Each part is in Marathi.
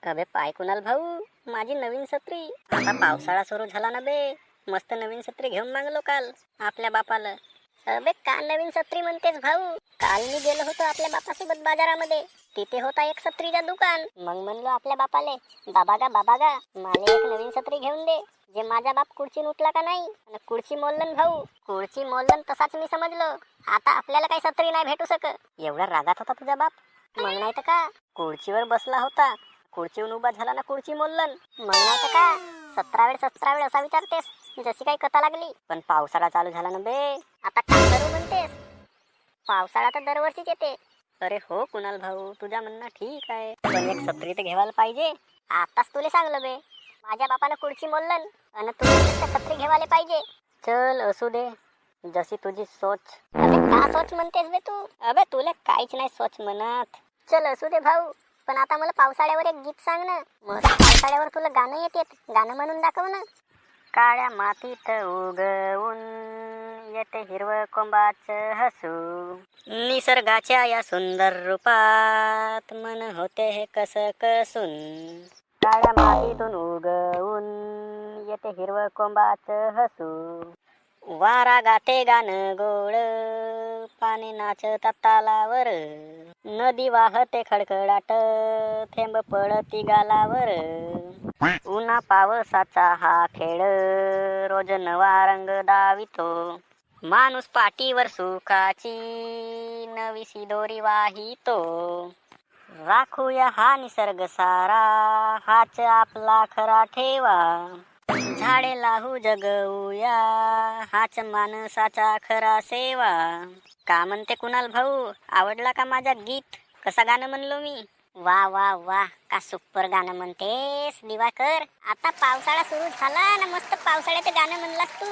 अबे पाय कुणाल भाऊ, माझी नवीन छत्री. आता पावसाळा सुरू झाला ना बे, मस्त नवीन छत्री घेऊन मागलो काल आपल्या बापाला. अबे का नवीन छत्री म्हणतेस भाऊ? काल मी गेलो होतो आपल्या बापासोबत बाजारामध्ये. तिथे होता एक छत्रीचा दुकान. मग म्हणलो आपल्या बापाले, बाबा गा मला एक नवीन छत्री घेऊन दे. जे माझा बाप खुर्चीन उठला का नाही, आणि खुर्ची मोडलन भाऊ, खुर्ची मोडलन तसाच मी समजलो. आता आपल्याला काही छत्री नाही भेटू शकत. एवढा रागात होता तुझा बाप? मग नाही तर का, खुर्चीवर बसला होता, खुर्चीवर उभा झाला ना खुर्ची मोडलन. मग नाही तर का, 17 वेळ असा विचारतेस जशी काही कथा लागली. पण पावसाळा चालू झाला ना बे, आता काय करू म्हणतेस? पावसाळा तर दरवर्षीच येते. अरे हो कुणाल भाऊ, तुझ्या म्हणणं ठीक आहे, पण एक छत्री तर घ्यायला पाहिजे. आताच तुले सांगलं बे, माझ्या बापानं खुर्ची मोडलन आणि तुला छत्री घेवायला पाहिजे. चल असू दे, जशी तुझी सोच. अबे का सोच म्हणतेस बे तू? अबे तुला काहीच नाही सोच म्हणत. चल असू दे भाऊ, पण आता मला पावसाळ्यावर एक गीत सांग ना. मस्त पावसाळ्यावर तुला गाणं येते, गाणं म्हणून दाखव ना. काळ्या मातीत उगवून येते हिरवं कोंबाचं हसू, निसर्गाच्या या सुंदर रूपात मन होते हे कसं कसून. काळ्या मातीतून उगवून येते हिरवं कोंबाचं हसू, वारा गाते गाणं गोड, पाणी नाचतात तालावर, नदी वाहते खडखडाट, थेंब पडती गालावर. उन्हा पावसाचा हा खेळ रोज नवा रंग दावितो, माणूस पाठीवर सुखाची नवीसी दोरी वाहितो. राखूया हा निसर्ग सारा, हाच आपला खरा ठेवा, झाडे लावू जगवूया, हाच माणसाचा खरा सेवा. का म्हणते कुणाल भाऊ, आवडला का माझा गीत? कसा गाणं म्हणलो मी? वा वा वा, का सुपर गाणं म्हणतेस दिवाकर. आता पावसाळा सुरू झाला ना, मस्त पावसाळ्याचं गाणं म्हणलास तू.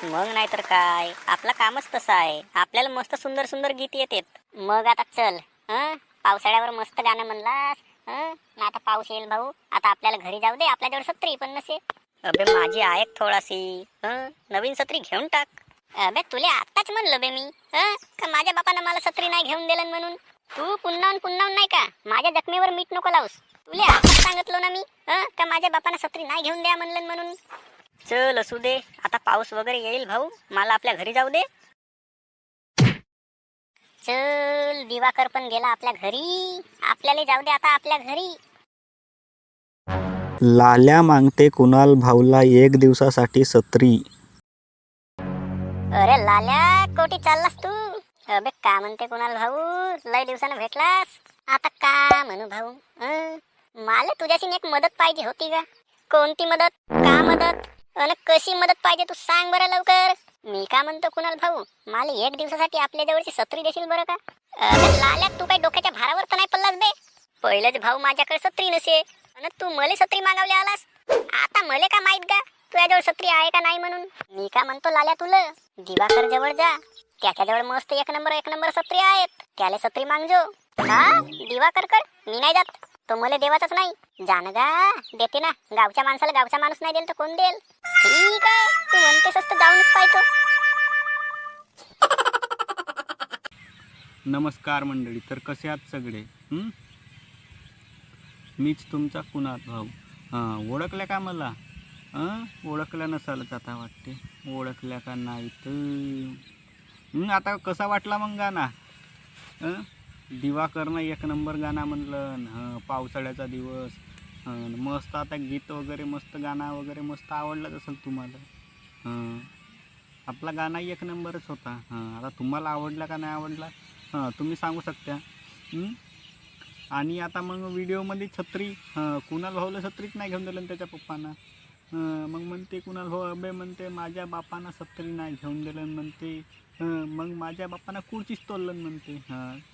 मग नाहीतर काय, आपलं कामच तसं आहे, आपल्याला मस्त सुंदर सुंदर गीत येतात. मग आता चल, पावसाळ्यावर मस्त गाणं म्हणलास. ना आता पाऊस येईल भाऊ, आता आपल्याला घरी जाऊ दे, आपल्याजवळ छत्री पण नसे. अबे माझी ऐक थोडासी, नवीन छत्री घेऊन टाक. अबे तुले आताच म्हणलं बे मी, का माझ्या बापानं मला छत्री नाही घेऊन दिलं म्हणून. तू पुन्हा नाही का माझ्या जखमेवर मीठ नको लावूस. तुले आताच सांगितलं ना मी, का माझ्या बापानं छत्री नाही घेऊन द्या म्हणलं म्हणून. चल असू दे, आता पाऊस वगैरे येईल भाऊ, मला आपल्या घरी जाऊ दे. चल दिवाकर पण गेला आपल्या घरी, आपल्याला जाऊ दे आता आपल्या घरी. लाल्या मागते कुणाल भाऊला 1 दिवसासाठी छत्री. अरे लाल्या, कोठी चाललास तू? अबे का म्हणते कुणाल भाऊ, लय दिवसानं भेटलास. आता का म्हणू भाऊ, मला तुझ्याशी एक मदत पाहिजे होती का? कोणती मदत? का मदत आणि कशी मदत पाहिजे तू सांग बरं लवकर. मी का म्हणतो कुणाल भाऊ, मला 1 दिवसासाठी आपल्या जवळची छत्री देशील बरं का? अरे लाल्या, तू काही डोक्याच्या भारावर तर नाही पडलास बे? पहिलेच भाऊ माझ्याकडे छत्री नसे आणि तू मला छत्री मागावली आलास. आता मले का माहित का तुझ्याजवळ छत्री आहे का नाही म्हणून. मी का म्हणतो लाल्या, तुला दिवाकर जवळ जा, त्याच्याजवळ मस्त एक नंबर छत्री आहेत, त्याला छत्री मागजो. का दिवाकर कड मी नाही जात, तो मला देवाचाच नाही. जाण गा, देते ना, गावच्या माणसाला गावचा माणूस नाही देईल तर कोण देईल? ठीक आहे, तू म्हणतेस तर जाऊनच पाहतो. नमस्कार मंडळी, तर कसे आहात सगळे? मीच तुमचा कुणाल भाऊ. ओळखल्या का मला? ओळखल्या नसालच आता वाटते, ओळखल्या का नाही तर. आता कसा वाटला मग गाणा? दिवाकरनं 1 नंबर गाणं म्हणलं, पावसाळ्याचा दिवस, मस्त. आता गीत वगैरे मस्त, गाणं वगैरे मस्त आवडलंच असेल तुम्हाला. आपला गाणं 1 नंबरच होता. आता तुम्हाला आवडला का नाही आवडला तुम्ही सांगू शकता. आणि आता मग व्हिडिओमध्ये छत्री, कुणाल भाऊला छत्रीच नाही घेऊन दिलं त्याच्या पप्पांना. मग म्हणते कुणाल भाऊ, अबे म्हणते माझ्या बापानं छत्री नाही घेऊन दिलं म्हणते. मग माझ्या बापानं खुर्चीच तोडलं म्हणते.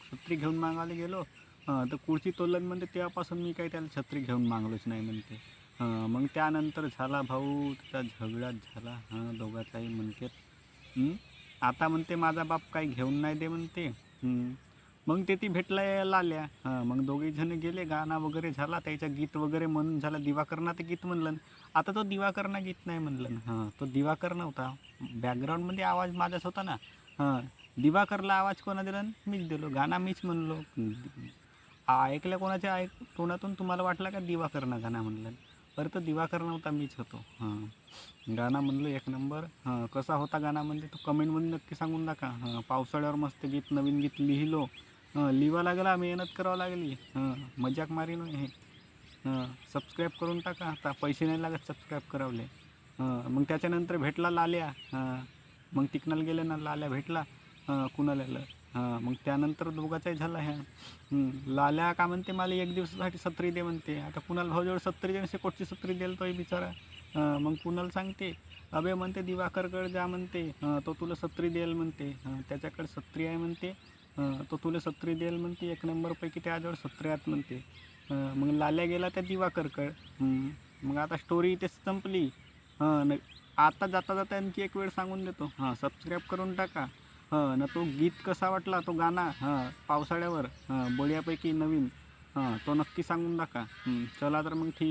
छत्री घेऊन मागायला गेलो तर खुर्ची तोडलं म्हणते, तेव्हापासून मी काही त्याला छत्री घेऊन मागलोच नाही म्हणते. मग त्यानंतर झाला भाऊ त्याचा झगडाच झाला दोघाचाही म्हणतात. आता म्हणते माझा बाप काही घेऊन नाही दे म्हणते. मग ते ती भेटला लाल्या. मग दोघेजण गेले, गाणं वगैरे झाला, त्याचं गीत वगैरे म्हणून झालं. दिवाकरनं ते गीत म्हणलं, आता तो दिवाकरनं गीत नाही म्हणलं. तो दिवाकर नव्हता, बॅकग्राऊंडमध्ये आवाज माझाच होता ना. दिवाकरला आवाज कोणा दिला? मीच दिलो, गाणं मीच म्हणलो. ऐकल्या कोणाच्या तोंडातून तुम्हाला वाटलं का दिवाकरनं गाणं म्हणलं? अरे तो दिवाकर नव्हता, मीच होतो. गाणं म्हणलं एक नंबर. कसा होता गाणं म्हणजे तो कमेंटमध्ये नक्की सांगून टाका. पावसाळ्यावर मस्त गीत, नवीन गीत लिहिलो. लिहावं लागला, मेहनत करावं लागली. मजाक मारी नाही हे. सबस्क्राईब करून टाका. आता पैसे नाही लागत सबस्क्राईब करावले. मग त्याच्यानंतर भेटला लाल्या. मग तिकनाला गेले ना, लाल्या भेटला कुणाला. मग त्यानंतर दोघाचाही झाला ह्या. लाल्या का म्हणते, मला एक दिवसासाठी सत्री दे म्हणते. आता कुणाला भाऊजवळ सत्री देणं कोटची सत्री देईल तोही बिचारा. मग कुणाला सांगते, अबे म्हणते दिवाकरकडे जा म्हणते, तो तुला सत्री देईल म्हणते. त्याच्याकडे सत्री आहे म्हणते, तो तुला सत्री देईल म्हणते. एक नंबरपैकी त्याजवळ सत्री आहेत म्हणते. मग लाल्या गेला त्या दिवाकरकडे. मग आता स्टोरी इथे संपली. आता जाता जाता आणखी एक वेळ सांगून देतो. सबस्क्राईब करून टाका. ना तो गीत कसा वाटला, तो गाणा पावसाळ्यावर बढियापैकी नवीन, तो नक्की सांगून टाका. चला तर मग ठीक.